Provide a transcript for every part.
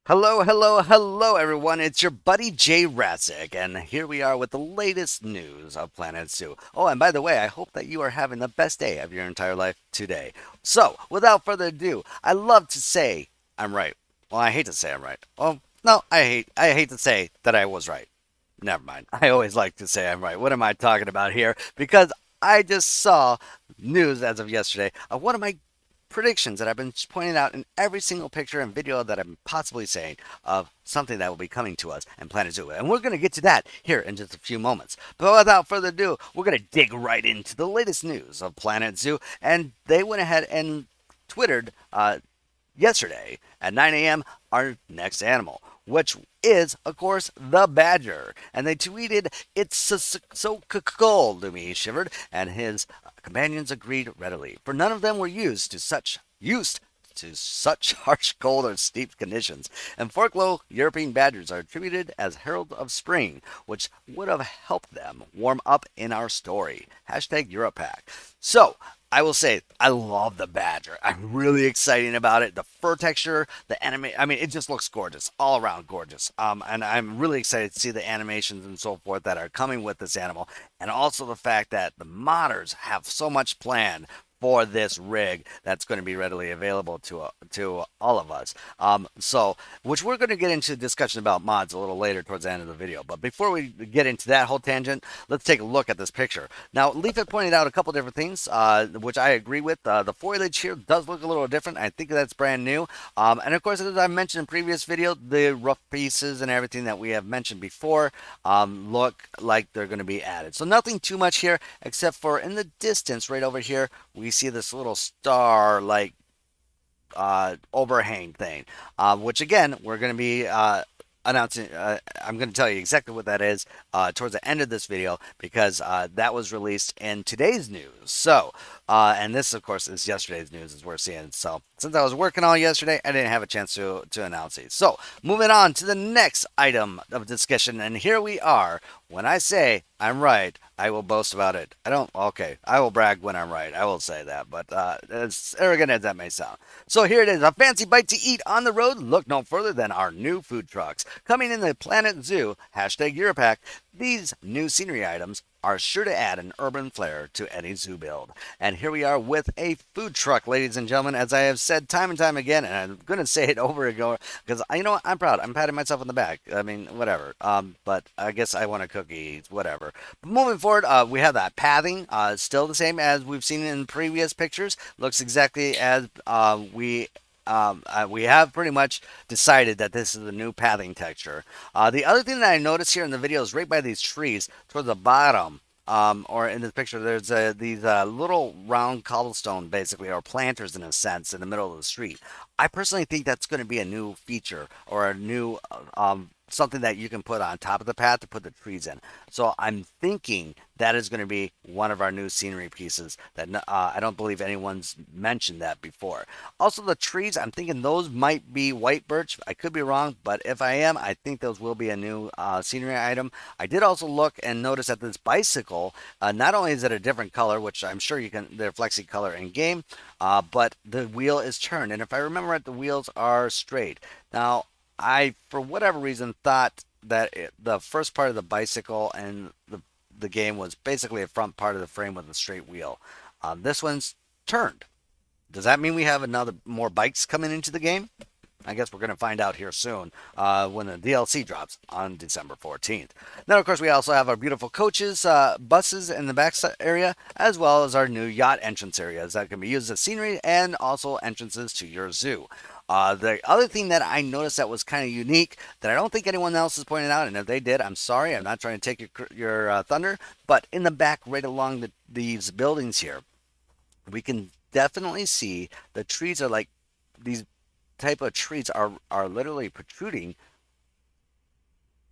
Hello, everyone. It's your buddy Jayrassic, and here we are with the latest news of Planet Zoo. Oh, and by the way, I hope that you are having the best day of your entire life today. So, without further ado, I love to say I'm right. Well, I hate to say I'm right. Oh, no, I hate to say that I was right. Never mind. I always like to say I'm right. What am I talking about here? Because I just saw news as of yesterday of one of my predictions that I've been pointing out in every single picture and video that I'm possibly saying of something that will be coming to us in Planet Zoo. And we're going to get to that here in just a few moments. But without further ado, we're going to dig right into the latest news of Planet Zoo. And they went ahead and twittered yesterday at 9 a.m. our next animal, which is, of course, the badger. And they tweeted, "It's so cold to me," he shivered, and his companions agreed readily, for none of them were used to such harsh cold or steep conditions. And folklore European badgers are attributed as heralds of spring, which would have helped them warm up in our story. Hashtag Europack. So, I will say, I love the badger. I'm really excited about it. The fur texture, the anime, I mean, it just looks gorgeous, all around gorgeous. And I'm really excited to see the animations and so forth that are coming with this animal. And also the fact that the modders have so much planned for this rig that's going to be readily available to all of us. Which we're going to get into discussion about mods a little later towards the end of the video. But before we get into that whole tangent, let's take a look at this picture. Now, Leaf had pointed out a couple different things, which I agree with. The foliage here does look a little different. I think that's brand new. And of course, as I mentioned in previous video, the rough pieces and everything that we have mentioned before look like they're going to be added. So nothing too much here, except for in the distance right over here, we see this little star like overhang thing, which again, we're going to be announcing. I'm going to tell you exactly what that is towards the end of this video because that was released in today's news. So, and this, of course, is yesterday's news as we're seeing. So, since I was working all yesterday, I didn't have a chance to announce these. So, moving on to the next item of discussion, and here we are. When I say I'm right, I will boast about it. I don't. Okay, I will brag when I'm right. I will say that, but as arrogant as that may sound. So here it is, a fancy bite to eat on the road. Look no further than our new food trucks. Coming in the Planet Zoo, hashtag Europack, these new scenery items are sure to add an urban flair to any zoo build. And here we are with a food truck, ladies and gentlemen, as I have said time and time again, and I'm going to say it over again because you know what? I'm proud. I'm patting myself on the back. I mean, whatever. But I guess I want a cookie, whatever. But moving forward, we have that pathing, still the same as we've seen in previous pictures. Looks exactly as we have pretty much decided that this is the new pathing texture. The other thing that I noticed here in the video is right by these trees towards the bottom. Or in this picture, there's these little round cobblestone, basically, or planters in a sense, in the middle of the street. I personally think that's going to be a new feature or a new something that you can put on top of the path to put the trees in. So I'm thinking that is going to be one of our new scenery pieces that I don't believe anyone's mentioned that before. Also, the trees, I'm thinking those might be white birch. I could be wrong, but if I am, I think those will be a new scenery item. I did also look and notice that this bicycle, not only is it a different color, which I'm sure you can, they're flexi color in game, but the wheel is turned. And if I remember right, the wheels are straight. Now, I, for whatever reason, thought that the first part of the bicycle and the game was basically a front part of the frame with a straight wheel. This one's turned. Does that mean we have another more bikes coming into the game? I guess we're going to find out here soon when the DLC drops on December 14th. Then, of course, we also have our beautiful coaches, buses in the back area, as well as our new yacht entrance areas that can be used as scenery and also entrances to your zoo. The other thing that I noticed that was kind of unique that I don't think anyone else has pointed out, and if they did, I'm sorry, I'm not trying to take your thunder, but in the back, right along these buildings here, we can definitely see the trees are like these type of trees are literally protruding.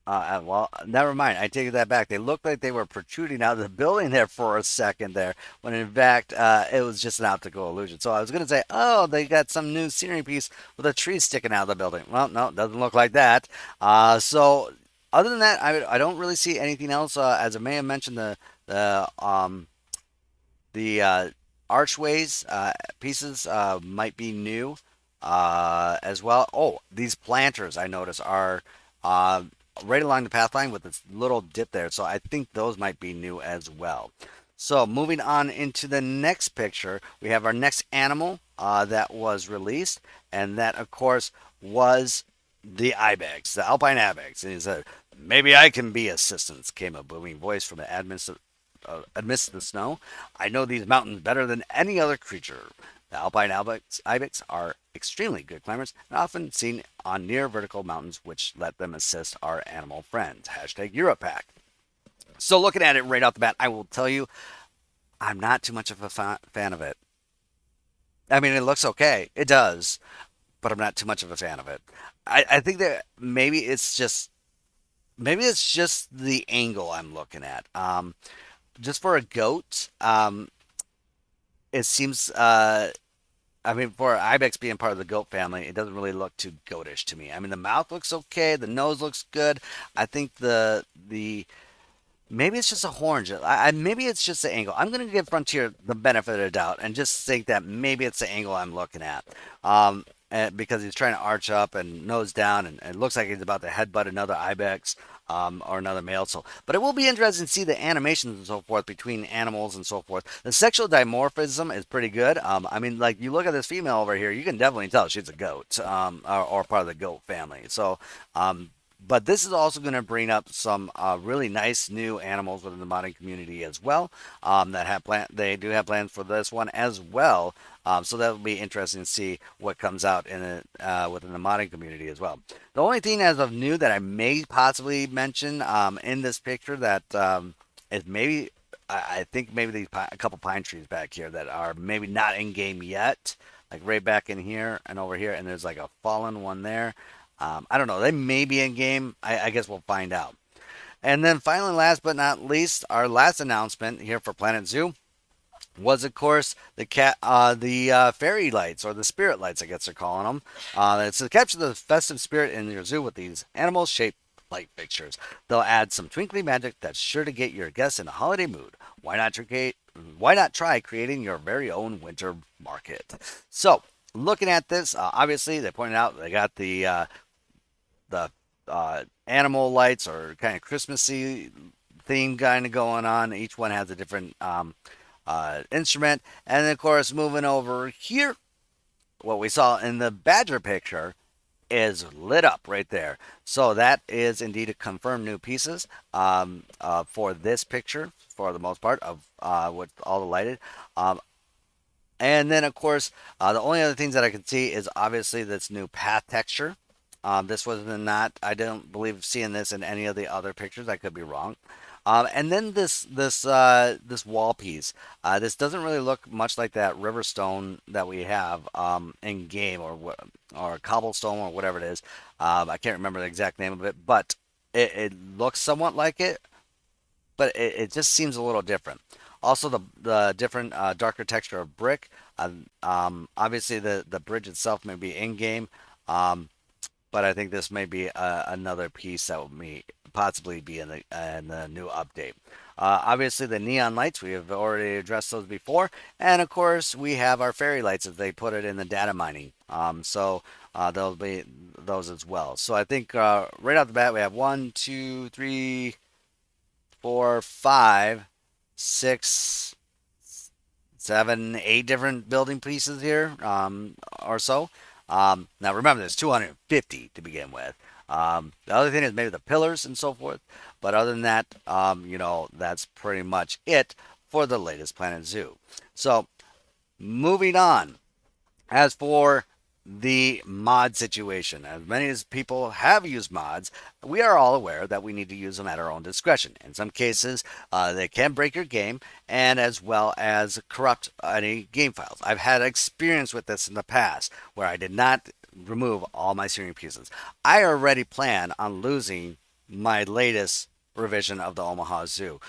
Well, never mind. I take that back. They looked like they were protruding out of the building there for a second there, when in fact it was just an optical illusion. So I was going to say, oh, they got some new scenery piece with a tree sticking out of the building. Well, no, it doesn't look like that. So other than that, I don't really see anything else. As I may have mentioned, the archways pieces might be new. as well. Oh, these planters I notice are uh, right along the path line with this little dip there. So I think those might be new as well. So moving on into the next picture, we have our next animal that was released, and that of course was the Ibex, the Alpine Ibex. And he said, "Maybe I can be assistance," came a booming voice from the amidst the snow. "I know these mountains better than any other creature." The Alpine ibex are extremely good climbers and often seen on near vertical mountains, which let them assist our animal friends. Hashtag Europack. So looking at it right off the bat, I will tell you, I'm not too much of a fan of it. I mean, it looks okay. It does, but I'm not too much of a fan of it. I think that maybe it's just the angle I'm looking at. Just for a goat, it seems I mean, for ibex being part of the goat family, it doesn't really look too goatish to me. I mean, the mouth looks okay, the nose looks good. I think the maybe it's just a horn. Maybe it's just the angle. I'm going to give Frontier the benefit of the doubt and just think that maybe it's the angle I'm looking at. Because he's trying to arch up and nose down, and it looks like he's about to headbutt another ibex or another male. So, but it will be interesting to see the animations and so forth between animals and so forth. The sexual dimorphism is pretty good. I mean, like you look at this female over here, you can definitely tell she's a goat or part of the goat family. So, but this is also going to bring up some really nice new animals within the modding community as well. They do have plans for this one as well. So that will be interesting to see what comes out in it within the modding community as well. The only thing as of new that I may possibly mention in this picture that is maybe I think maybe a couple pine trees back here that are maybe not in game yet, like right back in here and over here, and there's like a fallen one there. I don't know. They may be in game. I guess we'll find out. And then finally, last but not least, our last announcement here for Planet Zoo was, of course, the fairy lights or the spirit lights, I guess they're calling them. It's to capture the festive spirit in your zoo with these animal-shaped light fixtures. They'll add some twinkly magic that's sure to get your guests in a holiday mood. Why not try creating your very own winter market? So, looking at this, obviously they pointed out they got the animal lights or kind of Christmassy theme kind of going on. Each one has a different instrument. And then, of course, moving over here, what we saw in the Badger picture is lit up right there. So that is indeed a confirmed new pieces for this picture for the most part of with all the lighted. And then, of course, the only other things that I can see is obviously this new path texture. This was not, I don't believe seeing this in any of the other pictures. I could be wrong. And then this wall piece. This doesn't really look much like that river stone that we have in game or cobblestone or whatever it is. I can't remember the exact name of it, but it looks somewhat like it, but it just seems a little different. Also, the different darker texture of brick. Obviously, the bridge itself may be in game. Um, but I think this may be another piece that will possibly be in the new update. Obviously, the neon lights, we have already addressed those before. And of course, we have our fairy lights as they put it in the data mining. So there'll be those as well. So I think right off the bat, we have 1, 2, 3, 4, 5, 6, 7, 8 different building pieces here or so. Now remember, there's 250 to begin with. The other thing is maybe the pillars and so forth. But other than that, that's pretty much it for the latest Planet Zoo. So moving on. As for the mod situation, as many as people have used mods, we are all aware that we need to use them at our own discretion. In some cases, they can break your game and as well as corrupt any game files. I've had experience with this in the past where I did not remove all my scenery pieces. I already plan on losing my latest revision of the Omaha Zoo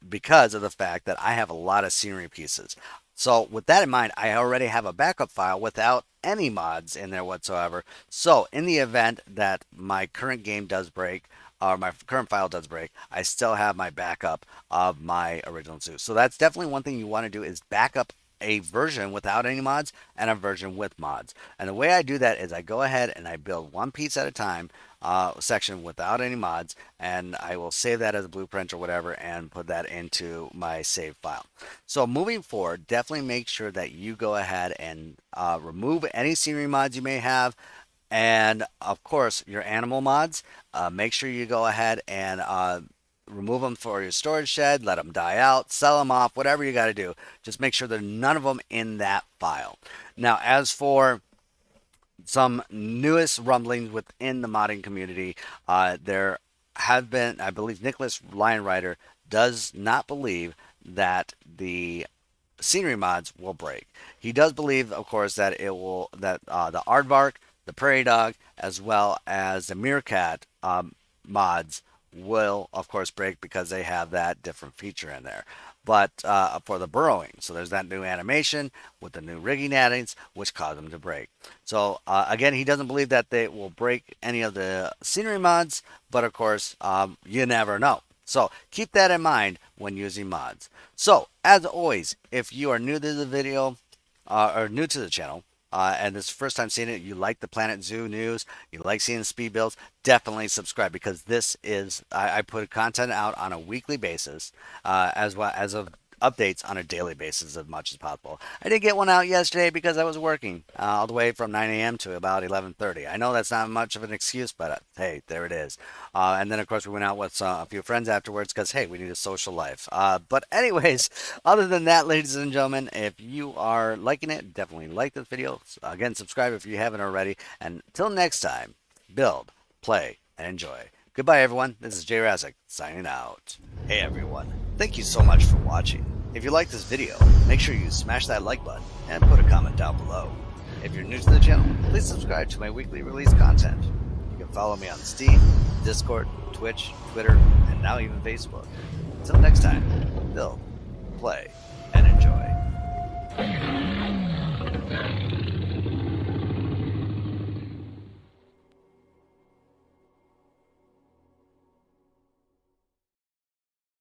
because of the fact that I have a lot of scenery pieces. So with that in mind, I already have a backup file without any mods in there whatsoever. So in the event that my current game does break, or my current file does break, I still have my backup of my original zoo. So that's definitely one thing you want to do is backup a version without any mods and a version with mods. And the way I do that is I go ahead and I build one piece at a time, section without any mods, and I will save that as a blueprint or whatever and put that into my save file. So moving forward, definitely make sure that you go ahead and remove any scenery mods you may have. And of course, your animal mods, make sure you go ahead and remove them for your storage shed, let them die out, sell them off, whatever you got to do. Just make sure there's none of them in that file. Now, as for some newest rumblings within the modding community, there have been, I believe, Nicholas Lionrider does not believe that the scenery mods will break. He does believe, of course, that it will, that the aardvark, the prairie dog, as well as the meerkat mods will, of course, break because they have that different feature in there. But for the burrowing, so there's that new animation with the new rigging add-ins, which cause them to break. So again, he doesn't believe that they will break any of the scenery mods, but of course, you never know. So keep that in mind when using mods. So as always, if you are new to the video or new to the channel, and this is the first time seeing it, you like the Planet Zoo news, you like seeing the speed builds, definitely subscribe, because this is, I put content out on a weekly basis, as well as of updates on a daily basis as much as possible. I did get one out yesterday because I was working all the way from 9 a.m. to about 11:30. I know that's not much of an excuse, but hey, there it is. And then, of course, we went out with a few friends afterwards because, hey, we need a social life. But anyways, other than that, ladies and gentlemen, if you are liking it, definitely like this video. Again, subscribe if you haven't already. And until next time, build, play, and enjoy. Goodbye, everyone. This is Jayrassic signing out. Hey, everyone. Thank you so much for watching. If you like this video, make sure you smash that like button and put a comment down below. If you're new to the channel, please subscribe to my weekly release content. You can follow me on Steam, Discord, Twitch, Twitter, and now even Facebook. Until next time, build, play, and enjoy.